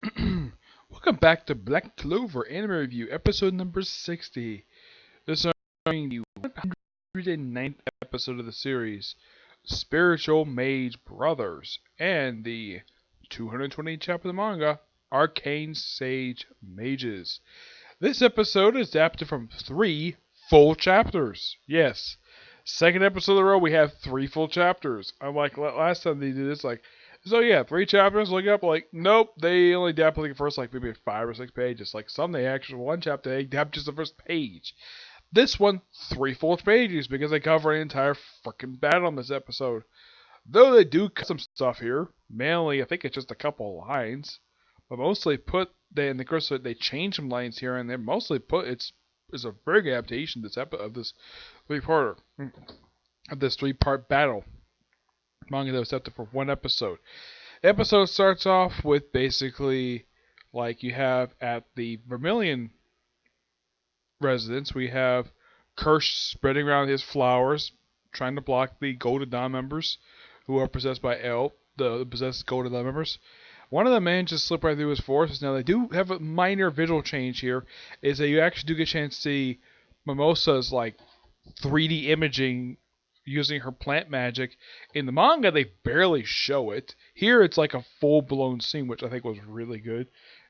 Welcome back to Black Clover Anime Review, episode number 60. This is the 109th episode of the series, Spatial Mage Brothers, and the 220th chapter of the manga, Arcane Sage Mages. This episode is adapted from 3 full chapters. Yes, second episode in a row we have 3 full chapters. Unlike last time they did this, so yeah, 3 chapters. Look up, nope, they only adapt the first maybe 5 or 6 pages. Like some they actually one chapter they adapt just the first page. This one 3 full pages because they cover an entire freaking battle in this episode. Though they do cut some stuff here, mainly I think it's just a couple of lines, but mostly in the course they change some lines here and they're mostly it's a very good adaptation of this 3-parter of this 3-part battle manga that was adapted for 1 episode. The episode starts off with basically like you have at the Vermilion residence, we have Kirsch spreading around his flowers, trying to block the Golden Dawn members who are possessed by the possessed Golden Dawn members. One of them manages to slip right through his forces. Now they do have a minor visual change here, is that you actually do get a chance to see Mimosa's 3D imaging using her plant magic. In the manga, they barely show it. Here, it's like a full-blown scene, which I think was really good.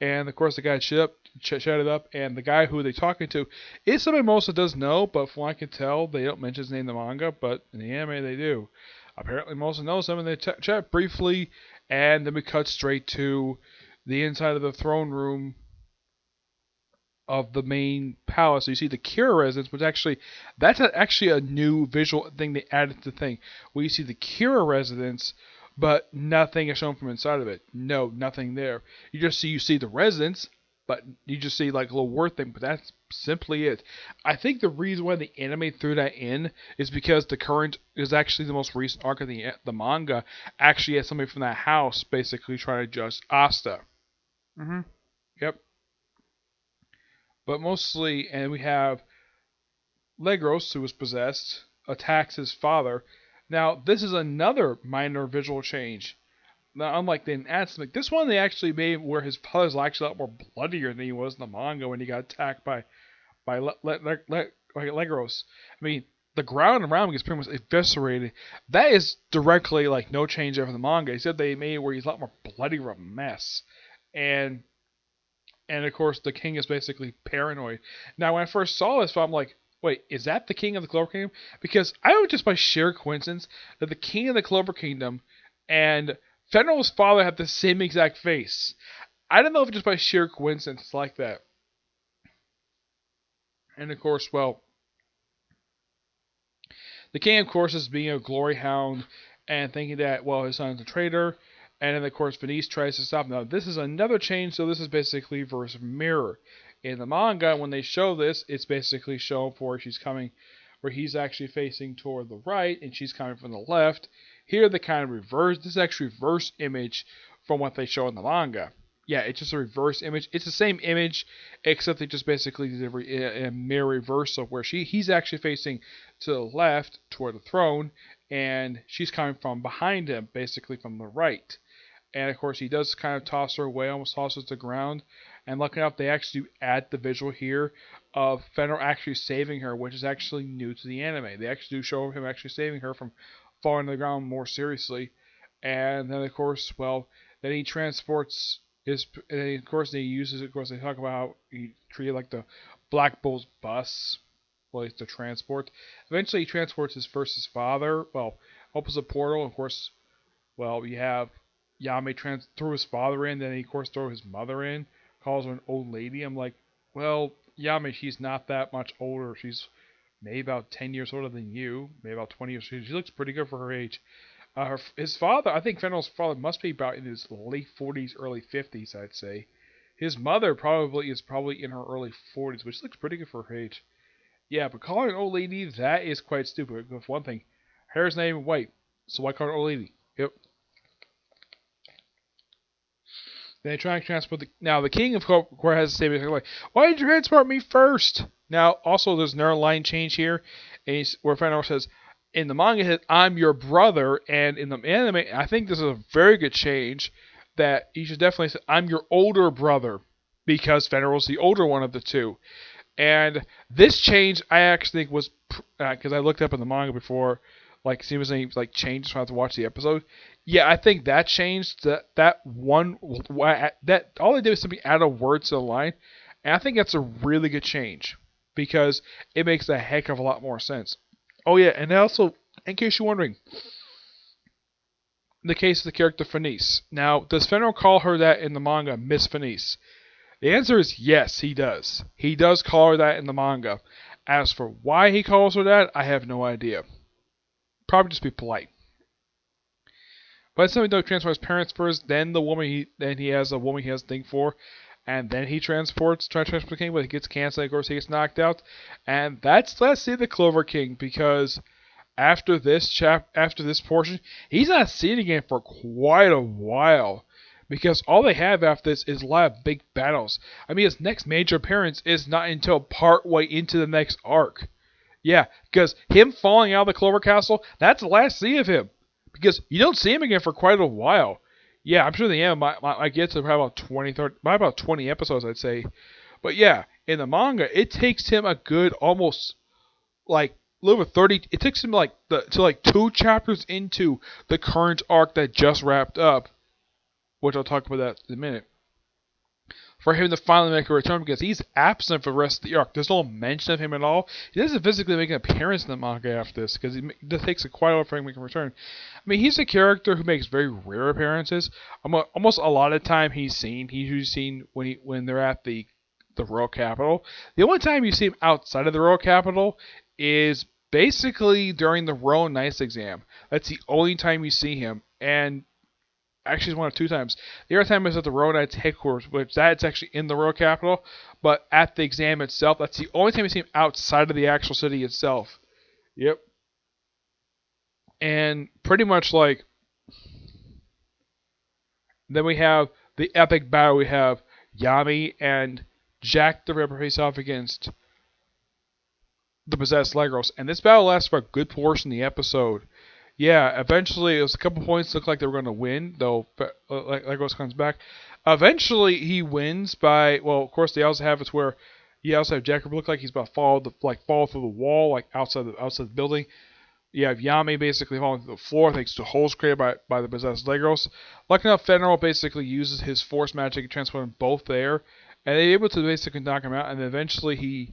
And, of course, the guy shouted up, and the guy who they're talking to is somebody Mimosa does know, but from what I can tell, they don't mention his name in the manga, but in the anime, they do. Apparently, Mimosa knows him, and they chat briefly, and then we cut straight to the inside of the throne room of the main palace. So you see the Kira residence, which that's actually a new visual thing they added to the thing. Where you see the Kira residence, but nothing is shown from inside of it. No, nothing there. You see the residence, but you just see a little word thing, but that's simply it. I think the reason why the anime threw that in is because the current is actually the most recent arc of the manga actually has somebody from that house basically trying to judge Asta. Yep. But mostly, and we have Legros, who was possessed, attacks his father. Now, this is another minor visual change. Now, unlike the Atsmic, this one they actually made where his father's actually a lot more bloodier than he was in the manga when he got attacked by Legros. I mean, the ground around him gets pretty much eviscerated. That is directly no change over the manga. He said they made it where he's a lot more bloody of a mess. And of course, the king is basically paranoid. Now, when I first saw this, I'm like, wait, is that the king of the Clover Kingdom? Because I know just by sheer coincidence that the king of the Clover Kingdom and Fenrir's father have the same exact face. I don't know if it's just by sheer coincidence it's like that. And of course, well, the king, of course, is being a glory hound and thinking that, well, his son's a traitor. And then, of course, Venice tries to stop him. Now, this is another change, so this is basically versus mirror. In the manga, when they show this, it's basically shown for where he's actually facing toward the right, and she's coming from the left. Here, they kind of reverse. This is actually reverse image from what they show in the manga. Yeah, it's just a reverse image. It's the same image, except they just basically did a mirror reversal where he's actually facing to the left toward the throne, and she's coming from behind him, basically from the right. And of course, he does kind of toss her away, almost tosses to the ground. And lucky enough, they actually add the visual here of Fenrir actually saving her, which is actually new to the anime. They actually do show him actually saving her from falling to the ground more seriously. And then, of course, well, then he transports his. And then, of course, they uses it. Of course, they talk about how he treated the Black Bull's bus place to transport. Eventually, he transports his father. Well, opens a portal. Of course, well, you have Yame threw his father in, then he, of course, threw his mother in, calls her an old lady. I'm like, well, Yame, she's not that much older. She's maybe about 10 years older than you, maybe about 20 years. She looks pretty good for her age. His father, I think Fenrir's father must be about in his late 40s, early 50s, I'd say. His mother is probably in her early 40s, which looks pretty good for her age. Yeah, but calling her an old lady, that is quite stupid. For one thing, her hair's not even white, so why call her an old lady? Yep. They try to transport now the king of course has to say like, why did you transport me first? Now also there's another line change here, and where Fenrir says in the manga I'm your brother, and in the anime I think this is a very good change. that he should definitely say, I'm your older brother, because Fenrir's the older one of the two. And this change, I actually think was, because I looked up in the manga before, like, see if there's any, like, changes when I have to watch the episode. Yeah, I think that changed, that one, that, all they did was simply add a word to the line, and I think that's a really good change, because it makes a heck of a lot more sense. Oh yeah, and also, in case you're wondering, the case of the character Fenice. Now, does Fenrir call her that in the manga, Miss Fenice? The answer is yes, he does. He does call her that in the manga. As for why he calls her that, I have no idea. Probably just be polite. But something though transforms parents first, then he has a woman he has a thing for, and then he tries to transport the king, but he gets canceled, of course he gets knocked out. And let's see the Clover King, because after this portion, he's not seen again for quite a while. Because all they have after this is a lot of big battles. I mean, his next major appearance is not until part way into the next arc. Yeah, because him falling out of the Clover Castle, that's the last see of him. Because you don't see him again for quite a while. Yeah, I'm sure the end might get to probably about 20, 30, probably about 20 episodes, I'd say. But yeah, in the manga, it takes him a good almost like a little over 30. It takes him like to like 2 chapters into the current arc that just wrapped up, which I'll talk about that in a minute, for him to finally make a return, because he's absent for the rest of the arc. There's no mention of him at all. He doesn't physically make an appearance in the manga after this, because it takes quite a while for him to make a return. I mean, he's a character who makes very rare appearances. Almost a lot of the time he's usually seen when they're at the royal capital. The only time you see him outside of the royal capital is basically during the Royal Knights exam. That's the only time you see him, and actually it's one of 2 times. The other time is at the Royal Knights headquarters, which that's actually in the royal capital, but at the exam itself, that's the only time you see him outside of the actual city itself. Yep. And pretty much like, then we have the epic battle. We have Yami and Jack the Ripper face off against the possessed Legros, and this battle lasts for a good portion of the episode. Yeah, eventually it was a couple points looked like they were going to win, though Legos comes back. Eventually he wins by, well, of course they also have it where you also have Jack look like he's about to fall through the wall, like outside the building. You have Yami basically falling through the floor thanks to holes created by the possessed Legos. Lucky enough, Fenrir basically uses his force magic and transport them both there, and they're able to basically knock him out, and then eventually he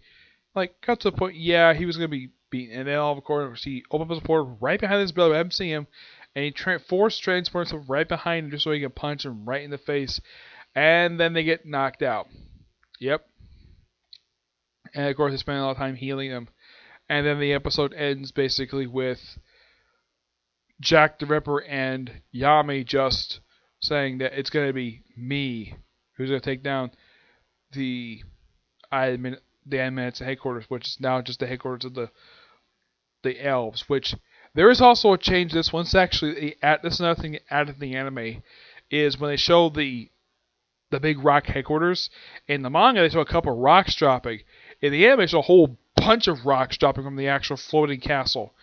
got to the point, yeah, he was going to be beaten. And then all of course, he opens up his portal right behind his brother. I haven't seen him. And he force transports him right behind him just so he can punch him right in the face. And then they get knocked out. Yep. And of course, they spend a lot of time healing him. And then the episode ends basically with Jack the Ripper and Yami just saying that it's going to be me who's going to take down the Admin's headquarters, which is now just the headquarters of the elves. Which there is also a change. This one's actually this is another thing added to the anime, is when they show the big rock headquarters. In the manga, they show a couple of rocks dropping. In the anime, they show a whole bunch of rocks dropping from the actual floating castle.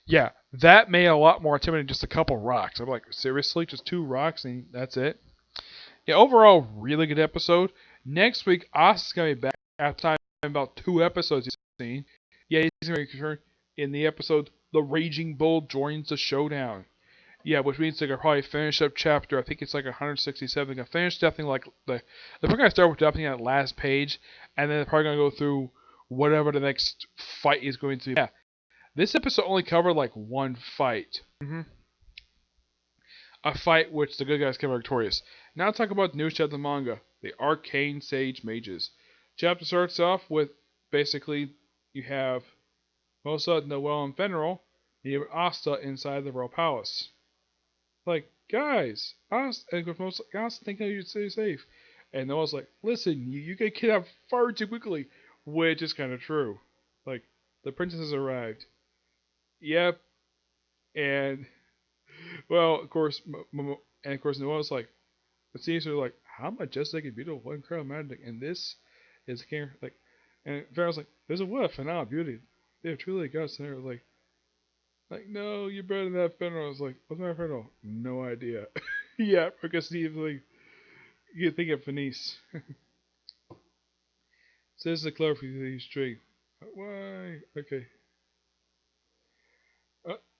Yeah, that made a lot more intimidating than just a couple of rocks. I'm like, seriously, just 2 rocks and that's it? Yeah, overall, really good episode. Next week, Asuka's gonna be back after time about 2 episodes he's seen. Yeah, he's going to return in the episode The Raging Bull Joins the Showdown. Yeah, which means they're going to probably finish up chapter, I think it's like 167. They're going to finish definitely like they're probably going to start with definitely that last page, and then they're probably going to go through whatever the next fight is going to be. Yeah, this episode only covered like 1 fight. A fight which the good guys came out victorious. Now talk about the newest chapter of the manga, the Arcane Sage Mages. Chapter starts off with basically you have Mosa, Noel, and Fenrir, and you have Asta inside the royal palace. Like, guys, Asta, and Mosa, Asta thinking you'd stay safe. And Noel's like, listen, you get kidnapped far too quickly, which is kind of true. Like, the princess has arrived. Yep. And, well, of course, Noel's like, it seems to like, how majestic and beautiful and charismatic, and this is like, and Pharaoh's like, there's a wolf and now beauty. They have truly guts, and they're like, no, you're better than that. Fenrir was like, what's my Fenrir? No idea. Yeah, because like you think of Venice. Says the Clover straight. Why? Okay.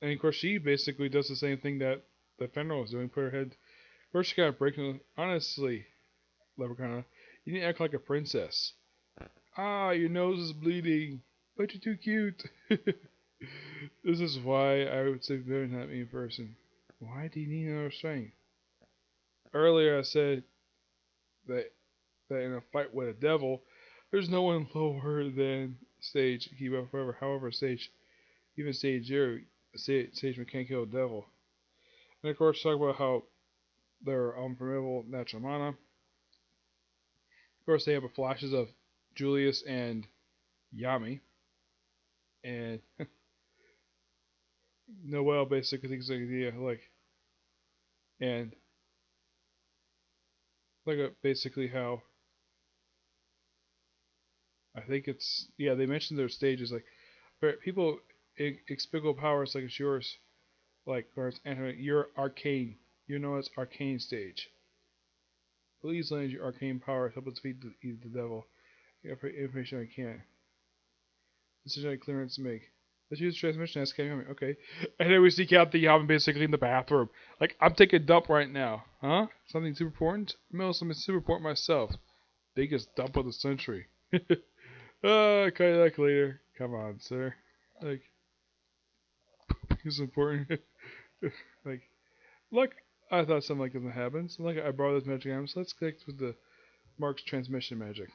And of course, she basically does the same thing that the Fenrir was doing. Put her head. First, she got breaking. Honestly, Leprechaun, you need to act like a princess. Ah, your nose is bleeding, but you're too cute. This is why I would say better not me in person. Why do you need another strength? Earlier, I said that in a fight with a devil, there's no one lower than stage. Keep up forever. However, stage, even stage 0, stage can't kill a devil. And of course, talk about how they're unformidable natural mana. Of course, they have flashes of Julius and Yami, and Noel basically thinks the idea and basically how I think it's they mentioned their stages people explicable powers like it's yours or it's you're arcane. You know it's arcane stage. Please lend your arcane powers help us defeat the devil. Information I can. This is a clearance to make. Let's use transmission as Yami. Okay. And then we seek out the Yami basically in the bathroom. Like, I'm taking a dump right now. Huh? Something super important? No, something super important myself. Biggest dump of the century. Call you back later. Come on, sir. Like, it's important. Like, look, I thought something like this would happen. So, like, I borrowed this magic item, so let's connect with the Mark's transmission magic.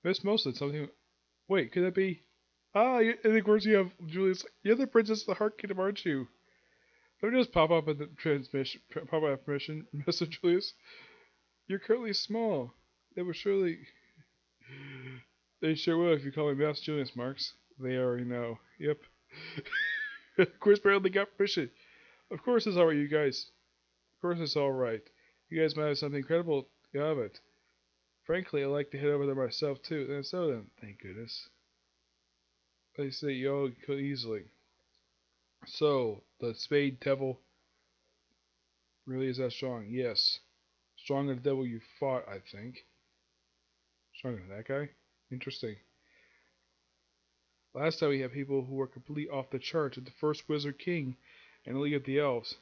Miss Mostly, something. Wait, could that be? Ah, and of course you have Julius. You're the princess of the Heart Kingdom, aren't you? Let me just pop up in the transmission. Pop up permission, Mr. Julius. You're currently small. They will surely. They sure will if you call me Master Julius Marks. They already know. Yep. Of course, barely got permission. Of course it's alright, you guys. Of course it's alright. You guys might have something incredible of it. Frankly, I'd like to head over there myself too. And so then, thank goodness. They say you all could easily. So, the Spade Devil really is that strong? Yes. Stronger than the devil you fought, I think. Stronger than that guy? Interesting. Last time we had people who were completely off the charts at the first Wizard King and the League of the Elves.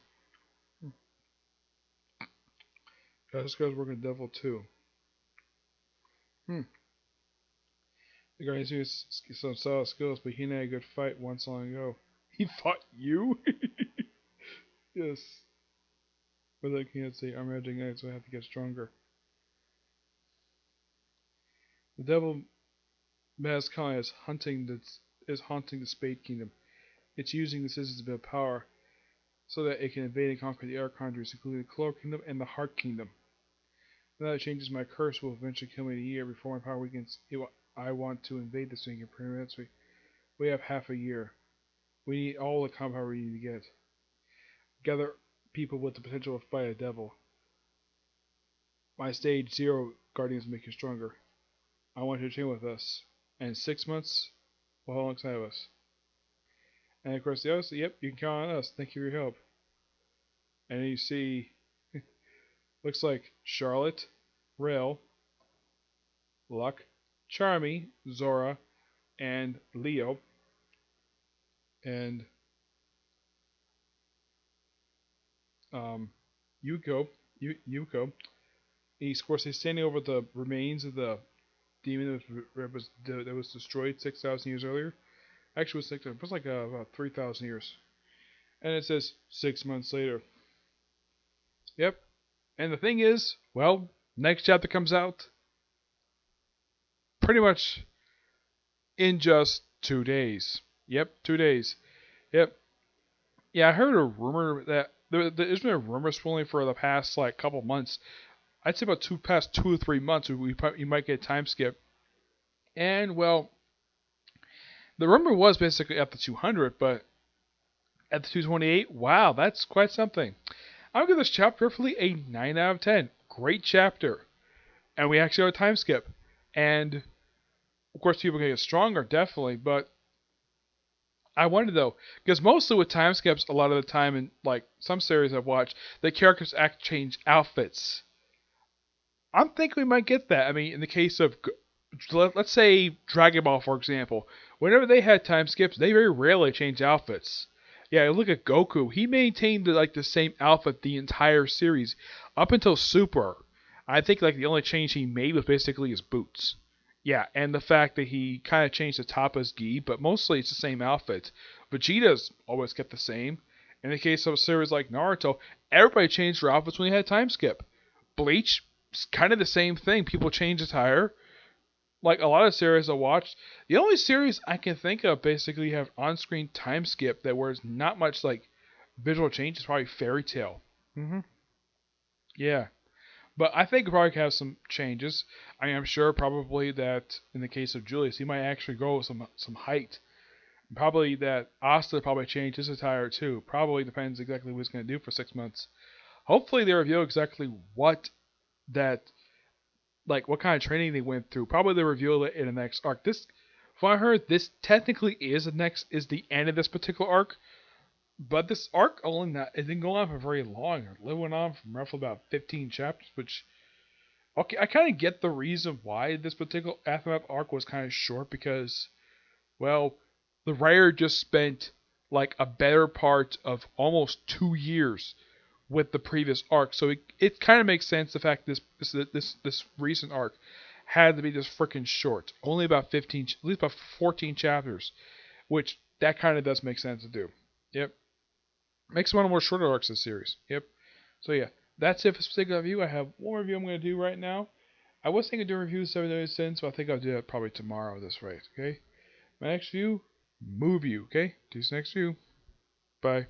This guy's working the devil too. The guy has some solid skills, but he had a good fight once long ago. He fought you? Yes. But I can't say I'm magic knight, so I have to get stronger. The devil Mazkai is haunting the Spade Kingdom. It's using the citizens' bit of power so that it can invade and conquer the other countries, including the Clover Kingdom and the Heart Kingdom. When that changes, my curse will eventually kill me in a year before my power weakens. I want to invade this thing in We have half a year. We need all the compower we need to get. Gather people with the potential to fight a devil. My stage 0 guardians make you stronger. I want you to train with us. And 6 months, we'll alongside of us. And of course the others, yep, you can count on us. Thank you for your help. And then you see, looks like Charlotte, Rail, Luck, Charmy, Zora, and Leo. And Yuko. Yuko. Of course, he's standing over the remains of the demon that was destroyed 6,000 years earlier. Actually, it was like about 3,000 years. And it says 6 months later. Yep. And the thing is, well, next chapter comes out pretty much in just 2 days. Yep, 2 days. Yep. Yeah, I heard a rumor that there's been a rumor swirling for the past couple months. I'd say about past 2 or 3 months you might get a time skip. And well, the rumor was basically at the 200, but at the 228, wow, that's quite something. I'll give this chapter roughly a 9 out of 10. Great chapter. And we actually have a time skip. And, of course, people can get stronger, definitely, but I wonder though, because mostly with time skips, a lot of the time in like some series I've watched, the characters act change outfits. I'm thinking we might get that. I mean, in the case of let's say Dragon Ball, for example, whenever they had time skips, they very rarely changed outfits. Yeah, look at Goku. He maintained like the same outfit the entire series up until Super. I think like the only change he made was basically his boots. Yeah, and the fact that he kind of changed the top of his gi, but mostly it's the same outfit. Vegeta's always kept the same. In the case of a series like Naruto, everybody changed their outfits when they had time skip. Bleach, kind of the same thing. People change attire. Like a lot of series I watched, the only series I can think of basically have on-screen time skip that where it's not much like visual change is probably Fairy Tail. Yeah, but I think probably have some changes. I am sure probably that in the case of Julius, he might actually grow some height. Probably that Asta probably changed his attire too. Probably depends exactly what he's going to do for 6 months. Hopefully they reveal exactly what that like what kind of training they went through. Probably they reveal it in the next arc. This, from what I heard, this technically is the end of this particular arc. But this arc only not it didn't go on for very long. It went on from roughly about 15 chapters, which okay, I kind of get the reason why this particular Aftermath arc was kind of short because, well, the writer just spent like a better part of almost 2 years with the previous arc, so it kind of makes sense the fact this recent arc had to be this freaking short, only about 15, at least about 14 chapters, which that kind of does make sense to do. Yep, makes one of the more shorter arcs of the series. Yep. So yeah, that's it for this particular review. I have one review I'm going to do right now. I was thinking of doing reviews 7 days since, but I think I'll do that probably tomorrow at this rate. Okay. My next view, move you. Okay. Do this next view. Bye.